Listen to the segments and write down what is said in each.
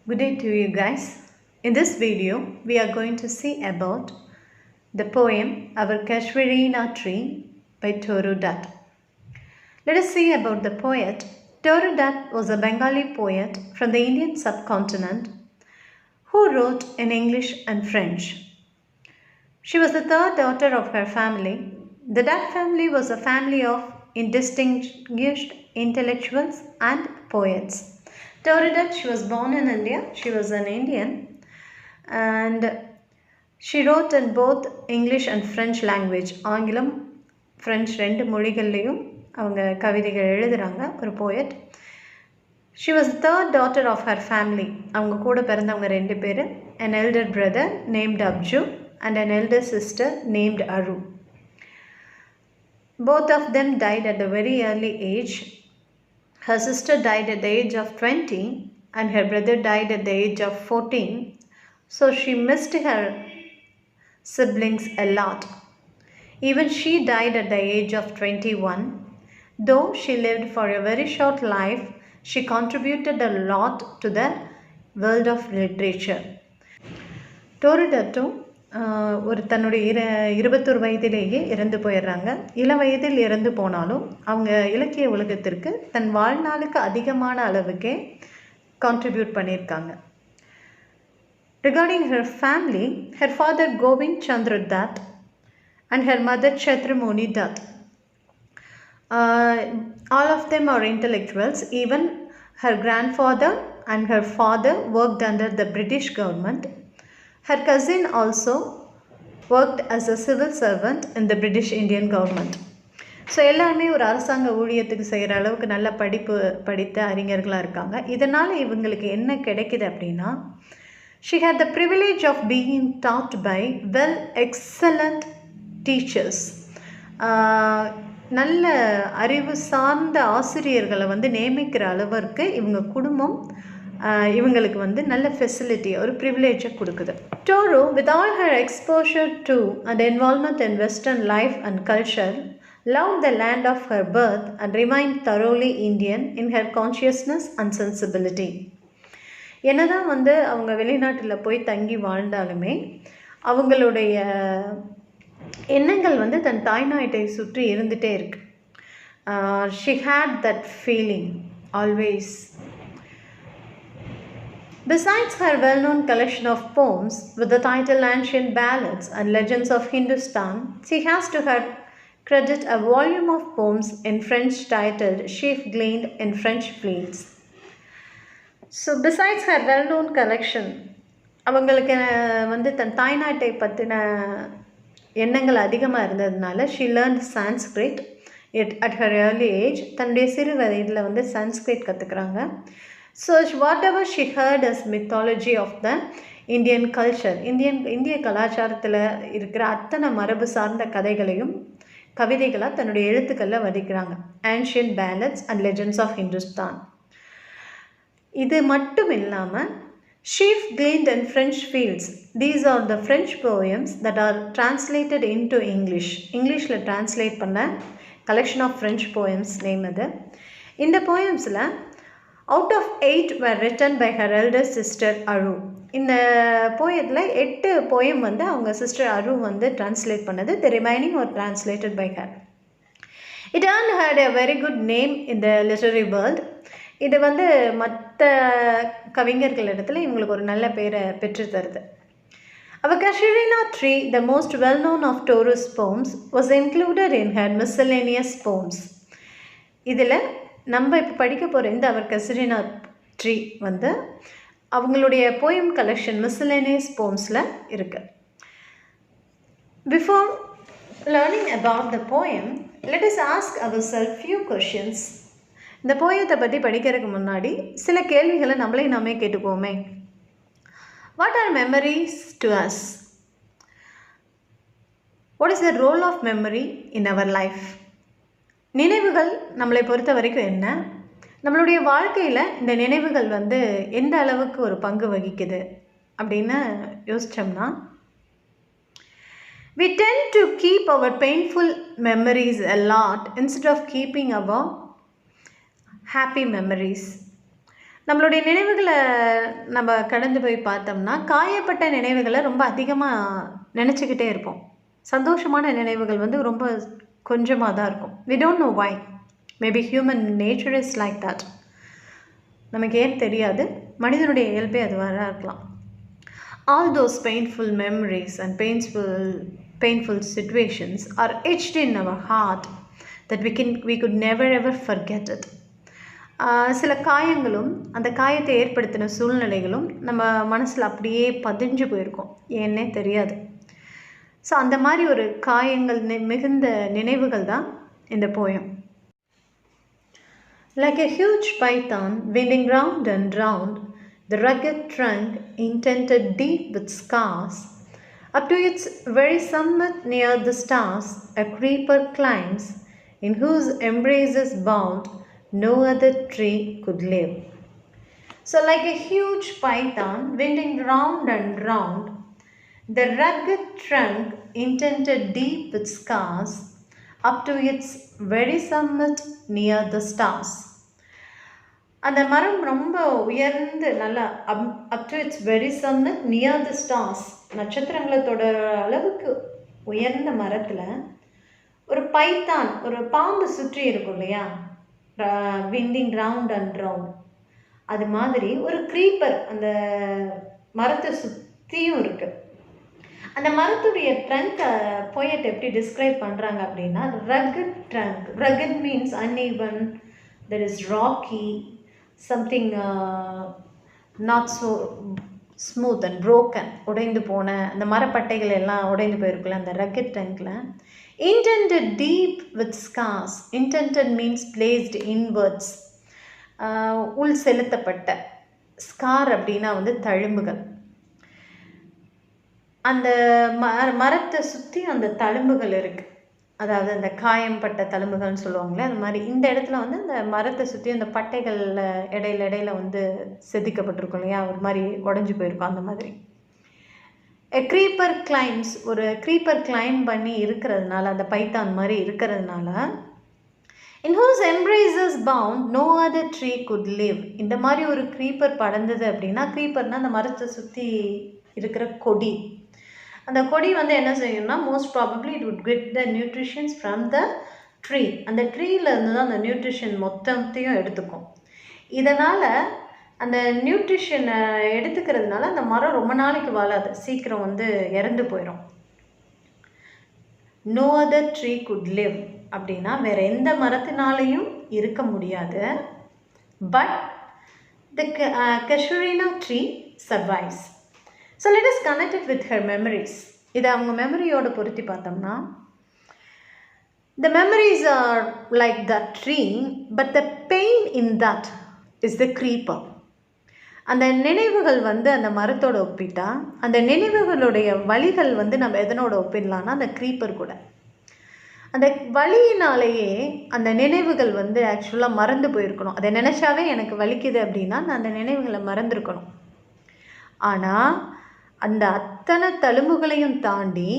Good day to you guys. In this video, we are going to see about the poem Our Casuarina Tree by Toru Dutt. Let us see about the poet. Toru Dutt was a Bengali poet from the Indian subcontinent who wrote in English and French. She was the third daughter of her family. The Dutt family was a family of distinguished intellectuals and poets. Toru Dutt, she was born in India. She was an Indian and she wrote in both English and French language. ஆங்கிலம் French ரெண்டு மொழிகள்லையும் அவங்க கவிதைகள் எழுதுகிறாங்க ஒரு poet. She was the third daughter of her family. அவங்க கூட பிறந்தவங்க ரெண்டு பேர், an elder brother named Abju and an elder sister named Aru. Both of them died at a very early age. Her sister died at the age of 20 and her brother died at the age of 14. So she missed her siblings a lot. Even she died at the age of 21. Though she lived for a very short life, she contributed a lot to the world of literature. Toru Dutt ஒரு தன்னுடைய 21 வயதிலேயே இறந்து போயிடுறாங்க. இள வயதில் இறந்து போனாலும் அவங்க இலக்கிய உலகத்திற்கு தன் வாழ்நாளுக்கு அதிகமான அளவுக்கே கான்ட்ரிபியூட் பண்ணியிருக்காங்க. Regarding her family, her father Govind Chandra Dutt and her mother Chhatramoni Dutt. All of them are intellectuals. Even her grandfather and her father worked under the British government. Her cousin also worked as a civil servant in the British Indian government. So எல்லாருமே ஒரு அரசாங்க ஊழியத்துக்கு செய்கிற அளவுக்கு நல்ல படித்த அறிஞர்களாக இருக்காங்க. இதனால் இவங்களுக்கு என்ன கிடைக்கிது அப்படின்னா, she had the privilege of being taught by excellent teachers. நல்ல அறிவு சார்ந்த ஆசிரியர்களை நியமிக்கிற அளவிற்கு இவங்க குடும்பம் இவங்களுக்கு நல்ல ஃபெசிலிட்டி, ஒரு ப்ரிவிலேஜை கொடுக்குது. Toru, with all her exposure to and involvement in Western life and culture, loved the land of her birth and remained thoroughly Indian in her consciousness and sensibility. என்னதான் அவங்க வெளிநாட்டில் போய் தங்கி வாழ்ந்தாலுமே அவங்களுடைய எண்ணங்கள் தன் தாய்நாட்டை சுற்றி இருந்துகிட்டே இருக்கு. She had that feeling always. Besides her well-known collection of poems with the title Ancient Ballads and Legends of Hindustan, she has to her credit a volume of poems in French titled Sheaf Gleaned in French Fields. So besides her well-known collection, அவங்களுக்கு தன் தாய்நாட்டை பற்றின எண்ணங்கள் அதிகமாக இருந்ததுனால she learned Sanskrit at her early age. தன்னுடைய சிறு வயதில் சான்ஸ்கிரிட் கற்றுக்குறாங்க. So whatever she heard as mythology of the Indian culture, இந்திய கலாச்சாரத்தில் இருக்கிற அத்தனை மரபு சார்ந்த கதைகளையும் கவிதைகளாக தன்னுடைய எழுத்துக்களில் வடிக்கிறாங்க. Ancient Ballads and Legends of Hindustan. இது மட்டும் இல்லாமல் Sheaf Gleaned in French Fields. These are the French poems that are translated into English. இங்கிலீஷில் translate பண்ண collection of French poems name அது. இந்த poemஸில் out of 8 were written by her elder sister Aru. இந்த போயத்தில் 8 poem அவங்க sister அரு translate பண்ணது. The remaining were translated by her. It earned her a very good name in the literary world. இது மற்ற கவிஞர்களிடத்தில் இவங்களுக்கு ஒரு நல்ல பேரை பெற்று தருது. Our Casuarina Tree, the most well-known of Toru's poems, was included in her miscellaneous poems. இதில் நம்ம இப்போ படிக்க போகிற இந்த அவர் கசுரினா ட்ரீ அவங்களுடைய போயம் கலெக்ஷன் மிஸ்செலேனியஸ் போம்ஸில் இருக்குது. Before learning about the poem, let us ask ourselves few questions. இந்த போயத்தை பற்றி படிக்கிறதுக்கு முன்னாடி சில கேள்விகளை நாமே கேட்டுக்குவோமே. What are memories to us? What is the role of memory in our life? நினைவுகள் நம்மளை பொறுத்த வரைக்கும் என்ன, நம்மளுடைய வாழ்க்கையில் இந்த நினைவுகள் எந்த அளவுக்கு ஒரு பங்கு வகிக்குது அப்படின்னு யோசித்தோம்னா, we tend to keep our painful memories a lot instead of keeping our happy memories. நம்மளுடைய நினைவுகளை நம்ம கடந்து போய் பார்த்தோம்னா காயப்பட்ட நினைவுகளை ரொம்ப அதிகமாக நினச்சிக்கிட்டே இருப்போம். சந்தோஷமான நினைவுகள் வந்து ரொம்ப கொஞ்சமாக தான் இருக்கும். We don't know why. Maybe human nature is like that. நமக்கு ஏன் தெரியாது, மனிதனுடைய இயல்பே அதுவாக இருக்கலாம். All those painful memories and painful situations are etched in our heart that we could never ever forget it. சில காயங்களும் அந்த காயத்தை ஏற்படுத்தின சூழ்நிலைகளும் நம்ம மனசில் அப்படியே பதிஞ்சு போயிருக்கோம், ஏன்னே தெரியாது. ஸோ அந்த மாதிரி ஒரு காயங்கள் மிகுந்த நினைவுகள் தான் இந்த poem. Like a huge python winding round and round, the rugged trunk indented deep with scars, up to its very summit near the stars, a creeper climbs, in whose embraces bound no other tree could live. So like a huge python winding round and round, the rugged trunk indented deep with scars, up to its very summit near the stars. அந்த மரம் ரொம்ப உயர்ந்து நல்லா up to its very summit near the stars, நட்சத்திரங்களோட அளவுக்கு உயர்ந்த மரத்தில் ஒரு Python, ஒரு பாம்பு சுற்றி இருக்கும் இல்லையா, விண்டிங் ரவுண்ட் அண்ட் ரவுண்ட், அது மாதிரி ஒரு க்ரீப்பர் அந்த மரத்தை சுற்றியும் இருக்குது. அந்த மரத்துடைய ட்ரங்க் போயட் எப்படி டிஸ்கிரைப் பண்ணுறாங்க அப்படின்னா, rugged trunk. Rugged means uneven, that is rocky, something not so smooth and broken, உடைந்து போன அந்த மரப்பட்டைகள் எல்லாம் உடைந்து போயிருக்குல்ல அந்த rugged ட்ரங்கில். Indented deep with scars. Indented means placed inwards, உள் செலுத்தப்பட்ட. ஸ்கார் அப்படின்னா வந்து தழும்புகள். அந்த மரத்தை சுற்றி அந்த தழும்புகள் இருக்குது, அதாவது அந்த காயம்பட்ட தழும்புகள்னு சொல்லுவாங்களே, அந்த மாதிரி இந்த இடத்துல வந்து அந்த மரத்தை சுற்றி அந்த பட்டைகளில் இடையில வந்து செதுக்கப்பட்டிருக்கும் இல்லையா, ஒரு மாதிரி உடஞ்சி போயிருக்கும் அந்த மாதிரி. க்ரீப்பர் கிளைம்ஸ், ஒரு க்ரீப்பர் கிளைம் பண்ணி இருக்கிறதுனால, அந்த பைத்தான் மாதிரி இருக்கிறதுனால, in whose embraces bound no other tree could live. இந்த மாதிரி ஒரு க்ரீப்பர் படர்ந்தது அப்படின்னா, க்ரீப்பர்னால் அந்த மரத்தை சுற்றி இருக்கிற கொடி. அந்த கொடி வந்து என்ன செய்யும்னா, most probably it would get the nutritions from the tree. அந்த ட்ரீலேருந்து தான் அந்த நியூட்ரிஷன் மொத்தத்தையும் எடுத்துக்கும். இதனால் அந்த நியூட்ரிஷனை எடுத்துக்கிறதுனால அந்த மரம் ரொம்ப நாளைக்கு வாழாது, சீக்கிரம் வந்து இறந்து போயிடும். No other tree could live அப்படின்னா வேறு எந்த மரத்தினாலையும் இருக்க முடியாது. But the casuarina tree survives. So let us connect it with her memories. இதை அவங்க மெமரியோட பொருத்தி பார்த்தோம்னா, the memories are like that tree, but the pain in that is the creeper. அந்த நினைவுகள் வந்து அந்த மரத்தோட ஒப்பிட்டா, அந்த நினைவுகளுடைய வலிகள் வந்து நம்ம எதனோட ஒப்பிடலான்னா அந்த க்ரீப்பர் கூட. அந்த வலியினாலேயே அந்த நினைவுகள் வந்து ஆக்சுவலாக மறந்து போயிருக்கணும். அதை நினச்சாவே எனக்கு வலிக்குது அப்படின்னா நான் அந்த நினைவுகளை மறந்துருக்கணும். ஆனால் அந்த அத்தனை தழும்புகளையும் தாண்டி,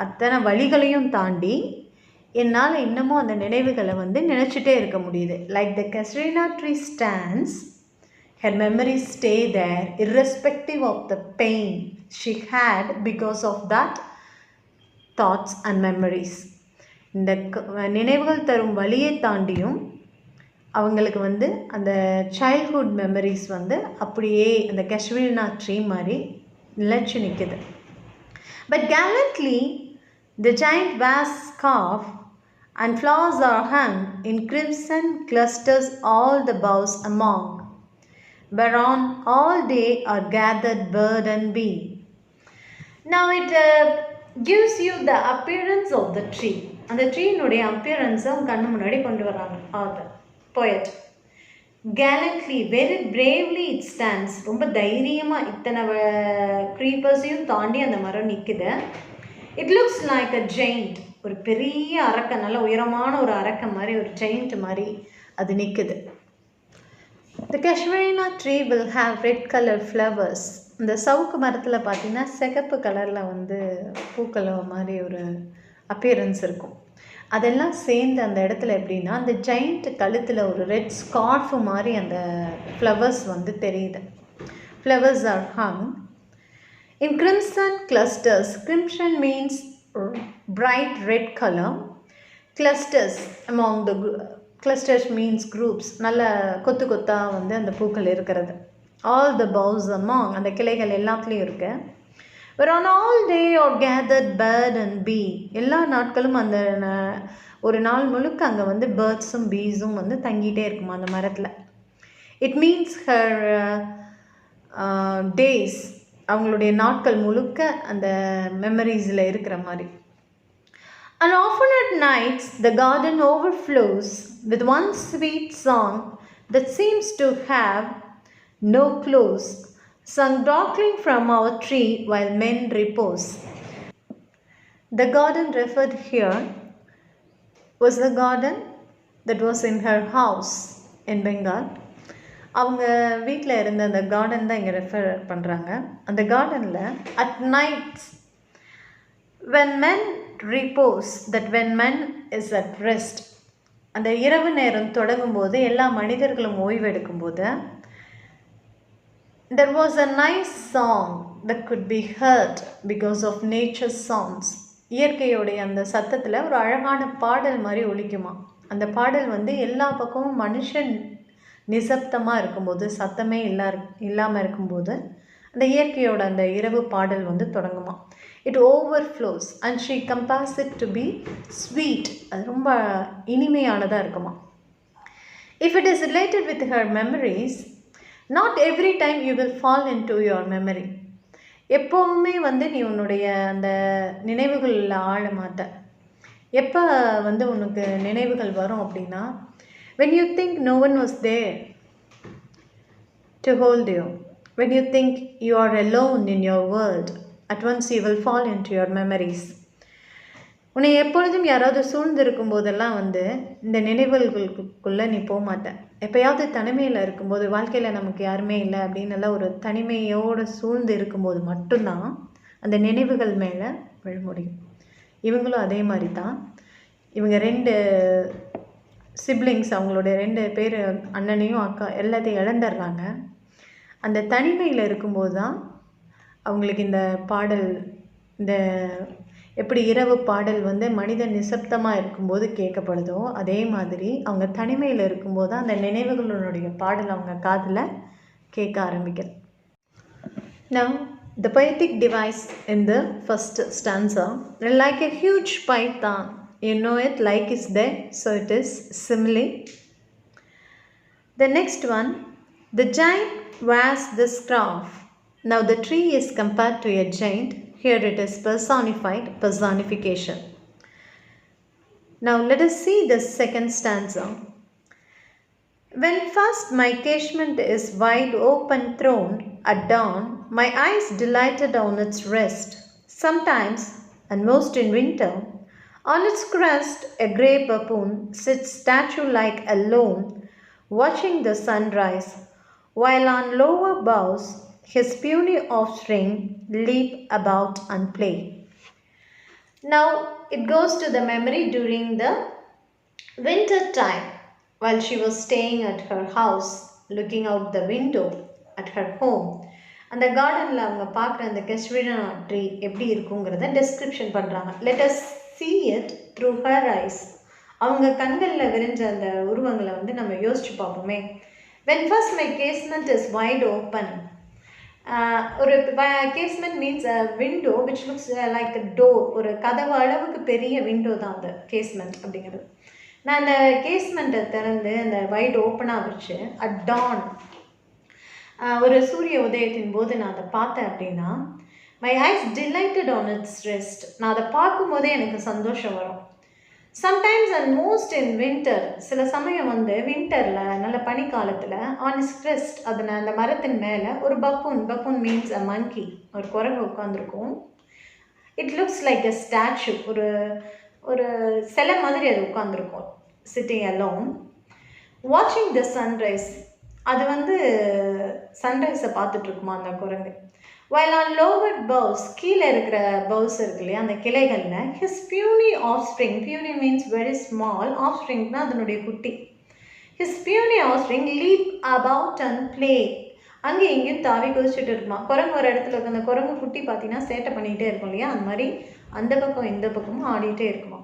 அத்தனை வலிகளையும் தாண்டி என்னால் இன்னமும் அந்த நினைவுகளை வந்து நினச்சிட்டே இருக்க முடியுது. Like the casuarina tree stands, her memories stay there irrespective of the pain she had because of that thoughts and memories. இந்த நினைவுகள் தரும் வலியை தாண்டியும் அவங்களுக்கு வந்து அந்த சைல்ட்ஹுட் மெமரிஸ் வந்து அப்படியே அந்த casuarina tree மாதிரி நிலச்சி நிற்குது. But gallantly the giant wears scarf and flowers are hung in crimson clusters all the boughs among, whereon all day are gathered bird and bee. Now it gives you the appearance of the tree. அந்த ட்ரீனுடைய அப்பியரன்ஸை கண்ணு முன்னாடி கொண்டு வராங்க author, poet. Gallantly, very bravely it stands. ரொம்ப தைரியமாக இத்தனை க்ரீப்பர்ஸையும் தாண்டி அந்த மரம் நிற்குது. It looks like a giant, ஒரு பெரிய அரக்கை, நல்ல உயரமான ஒரு அரக்கை மாதிரி, ஒரு ஜெயிண்ட் மாதிரி அது நிற்குது. The casuarina tree will have red color flowers. இந்த சவுக்கு மரத்தில் பார்த்தீங்கன்னா சிகப்பு கலரில் வந்து பூக்கள் மாதிரி ஒரு அப்பியரன்ஸ் இருக்கும். அதெல்லாம் சேர்ந்து அந்த இடத்துல எப்படின்னா அந்த ஜெயிண்ட் கழுத்தில் ஒரு ரெட் ஸ்கார்ஃபு மாதிரி அந்த ஃப்ளவர்ஸ் வந்து தெரியுது. Flowers are hung in crimson clusters. Crimson means bright red color. Clusters among the clusters means groups. நல்ல கொத்து கொத்தா வந்து அந்த பூக்கள் இருக்கிறது. All the boughs among அந்த கிளைகள் எல்லாத்துலேயும் இருக்கு. Where on all day or gathered bird and bee. எல்லா நாட்களும் அந்த ஒரு நாள் முழுக்க அங்கே வந்து பேர்ட்ஸும் பீஸும் வந்து தங்கிட்டே இருக்குமா அந்த மரத்தில். It means her days, அவங்களுடைய நாட்கள் முழுக்க அந்த மெமரிஸில் இருக்கிற மாதிரி. And often at nights the garden overflows with one sweet song that seems to have no close, sung darkling from our tree while men repose. The garden referred here was the garden that was in her house in Bengal. அவங்க வீட்டில் இருந்த அந்த garden தான் இங்கே refer பண்ணுறாங்க. அந்த கார்டனில் at nights when men repose, that when men is at rest, அந்த இரவு நேரம் தொடங்கும்போது எல்லா மனிதர்களும் ஓய்வெடுக்கும்போது there was a nice song that could be heard because of nature's sounds. இயற்கையோடைய அந்த சத்தத்தில் ஒரு அழகான பாடல் மாதிரி ஒலிக்குமா. அந்த பாடல் வந்து எல்லா பக்கமும் மனுஷன் நிசப்தமாக இருக்கும்போது, சத்தமே இல்லாமல் இருக்கும்போது அந்த இயற்கையோட அந்த இரவு பாடல் வந்து தொடங்குமா. It overflows and she compares it to be sweet. அது ரொம்ப இனிமையானதாக இருக்குமா. If it is related with her memories, not every time you will fall in to your memory. எப்போவுமே வந்து நீ உன்னுடைய அந்த நினைவுகளில் ஆழ மாட்ட. எப்போ வந்து உனக்கு நினைவுகள் வரும் அப்படின்னா, when you think no one was there to hold you, when you think you are alone in your world, at once you will fall into your memories. உன்னை எப்பொழுதும் யாராவது சூழ்ந்து இருக்கும் போதெல்லாம் வந்து இந்த நினைவுகளுக்குள்ளே நீ போக மாட்டேன். எப்போயாவது தனிமையில் இருக்கும்போது, வாழ்க்கையில் நமக்கு யாருமே இல்லை அப்படின்னு எல்லாம் ஒரு தனிமையோடு சூழ்ந்து இருக்கும்போது மட்டும்தான் அந்த நினைவுகள் மேலே விழ முடியும். இவங்களும் அதே மாதிரி தான். இவங்க 2 சிப்ளிங்ஸ், அவங்களுடைய 2 பேர், அண்ணனையும் அக்கா எல்லாத்தையும் இழந்துடுறாங்க. அந்த தனிமையில் இருக்கும்போது தான் அவங்களுக்கு இந்த பாடல், இந்த எப்படி இரவு பாடல் வந்து மனிதன் நிசப்தமாக இருக்கும்போது கேட்கப்படுதோ அதே மாதிரி அவங்க தனிமையில் இருக்கும்போது தான் அந்த நினைவுகளுடைய பாடல் அவங்க காதில் கேட்க ஆரம்பிக்கிறது. Now the poetic device in the first stanza, like a huge python, you know it, like is there, so it is simile. The next one, the giant wears the scarf. Now the tree is compared to a giant. Here it is personified, personification. Now let us see the second stanza. When first my casement is wide open thrown at dawn, my eyes delighted on its rest. Sometimes, and most in winter, on its crest a grey baboon sits statue-like alone, watching the sunrise, while on lower boughs his puny offspring leap about and play. Now it goes to the memory during the winter time, while she was staying at her house, looking out the window at her home. அந்த கார்டனில் அவங்க பார்க்குற அந்த casuarina tree எப்படி இருக்குங்கிறத description பண்ணுறாங்க. Let us see it through her eyes. அவங்க கண்களில் விரிஞ்ச அந்த உருவங்களை வந்து நம்ம யோசிச்சு பார்ப்போமே. when first my casement is wide open, ஒரு casement means a window which looks like a door. ஒரு கதவு அளவுக்கு பெரிய விண்டோ தான் அந்த casement அப்படிங்கிறது. நான் அந்த கேஸ்மெண்ட்டை திறந்து அந்த வைட் ஓப்பனாக வச்சு அட் டான், ஒரு சூரிய உதயத்தின் போது நான் அதை பார்த்தேன் அப்படின்னா, my ice delighted on it's rest. நான் அதை பார்க்கும்போதே எனக்கு சந்தோஷம் வரும். Sometimes and most in winter, சில சமயம் வந்து வின்டரில் நல்ல பனிக்காலத்தில் ஆன் இஸ் ரெஸ்ட், அதில் அந்த மரத்தின் மேலே ஒரு பப்பூன் மீன்ஸ் அ மங்கி, ஒரு குரங்கு உட்காந்துருக்கும். It looks like a statue, ஒரு சிலை மாதிரி அது உட்காந்துருக்கும், சிட்டிங் அலோன், வாட்சிங் த சன்ரைஸ். அது வந்து சன்ரைஸை பார்த்துட்ருக்குமா அந்த குரங்கு. while on lower boughs, கீழே இருக்கிற boughs இருக்கு இல்லையா அந்த கிளைகளில், his puny offspring, puny means very small, offspringனா அதனுடைய குட்டி, his puny offspring leap about and play, அங்கே இங்கேயும் தாவி குதிச்சுட்டு இருக்குமா. குரங்கு ஒரு இடத்துல இருக்கு, அந்த குரங்கு குட்டி பார்த்தீங்கன்னா சேட்டை பண்ணிகிட்டே இருக்கும் இல்லையா, அந்த மாதிரி அந்த பக்கம் இந்த பக்கமும் ஆடிட்டே இருக்குமா.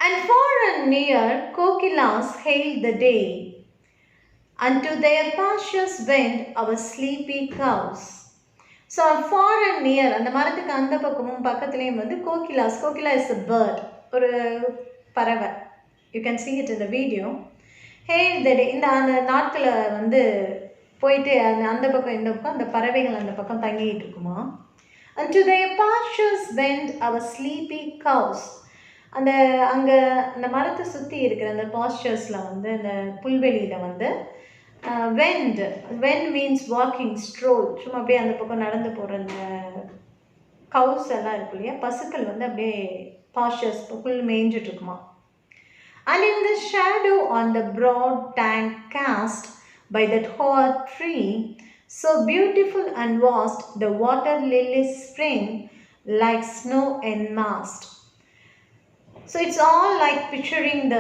And far and near kokilas hailed the day, unto their pastures went our sleepy cows. So far and near, அந்த மரத்துக்கு அந்த பக்கமும் பக்கத்துலேயும் வந்து Kokila's, Kokila is a bird, ஒரு பறவை, you can see it in the video. hailed the day, இந்த அந்த நாட்களை வந்து போயிட்டு அந்த பக்கம் இந்த பக்கம் அந்த பறவைகள் அந்த பக்கம் தங்கிட்டு இருக்குமா. unto their pastures went our sleepy cows, அந்த அங்கே அந்த மரத்தை சுற்றி இருக்கிற அந்த பாஸ்டர்ஸில் வந்து அந்த புல்வெளியில் வந்து வெண்ட் மீன்ஸ் வாக்கிங், ஸ்ட்ரோல், சும்மா அப்படியே அந்த பக்கம் நடந்து போகிற அந்த கவுஸ் எல்லாம் இருக்கு இல்லையா, பசுக்கள் வந்து அப்படியே பாஸ்டர்ஸ் புல் மேய்ஞ்சிட்ருக்குமா. And in the shadow on the broad tank cast by that hoar tree, so beautiful and vast, the water lilies spring like snow enmassed. So it's all like picturing the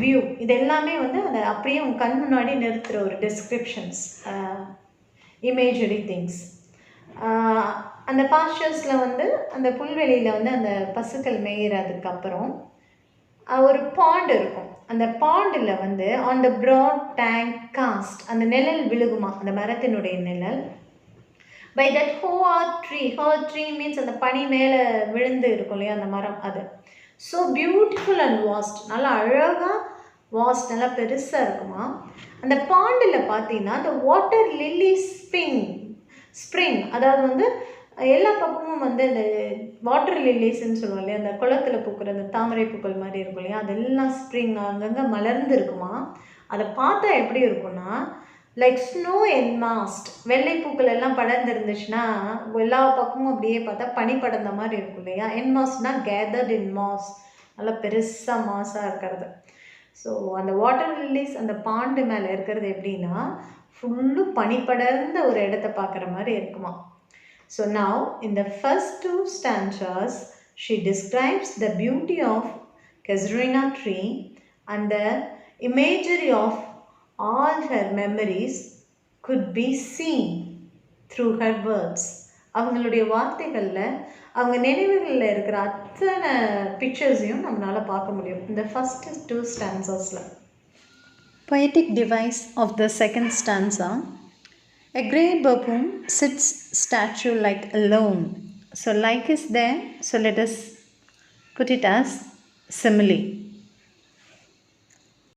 view. இது எல்லாமே வந்து அந்த அப்படியே உங்கள் கண் முன்னாடி நிறுத்துகிற ஒரு descriptions, imagery things. அந்த பாஸ்டர்ஸில் வந்து அந்த புல்வெளியில் வந்து அந்த பசுக்கள் மேயிறதுக்கப்புறம் ஒரு பாண்ட் இருக்கும், அந்த பாண்டில் வந்து on the broad tank cast, அந்த நிழல் விழுகுமா, அந்த மரத்தினுடைய நிழல். By that hoar tree means அந்த பனி மேலே விழுந்து இருக்கும் இல்லையா அந்த மரம், அது ஸோ பியூட்டிஃபுல் அண்ட் வாஸ்ட், நல்லா அழகாக வாஸ்ட், நல்லா பெருசாக இருக்குமா. அந்த பாண்டில் பார்த்தீங்கன்னா அந்த வாட்டர் லில்லி ஸ்ப்ரிங், அதாவது வந்து எல்லா பக்கமும் வந்து இந்த வாட்டர் லில்லிஸ்ன்னு சொல்லுவோம் இல்லையா, அந்த குளத்தில் பூக்கிற அந்த தாமரை பூக்கள் மாதிரி இருக்கும் இல்லையா, அதெல்லாம் ஸ்ப்ரிங் அங்கங்கே மலர்ந்து இருக்குமா. அதை பார்த்தா எப்படி இருக்குன்னா லைக் ஸ்னோ என்மாஸ்ட், வெள்ளைப்பூக்கள் எல்லாம் படர்ந்து இருந்துச்சுன்னா எல்லா பக்கமும் அப்படியே பார்த்தா பனி படர்ந்த மாதிரி இருக்கும் இல்லையா. என்மாஸ்னா கேதர்ட் இன் மாஸ், நல்லா பெருசாக மாஸாக இருக்கிறது. ஸோ அந்த வாட்டர் லில்லிஸ் அந்த பாண்டு மேலே இருக்கிறது எப்படின்னா ஃபுல்லும் பனி படர்ந்த ஒரு இடத்த பார்க்குற மாதிரி இருக்குமா. So now in the first two stanzas she describes the beauty of casuarina tree and the imagery of all her memories could be seen through her words. அவங்களுடைய வார்த்தைகளில் அவங்க நினைவுகளில் இருக்கிற அத்தனை பிக்சர்ஸையும் நம்மளால் பார்க்க முடியும் இந்த ஃபஸ்ட்டு டூ ஸ்டான்சஸில். Poetic device of the second stanza. A grey baboon sits statue like alone. So like is there, so let us put it as simile.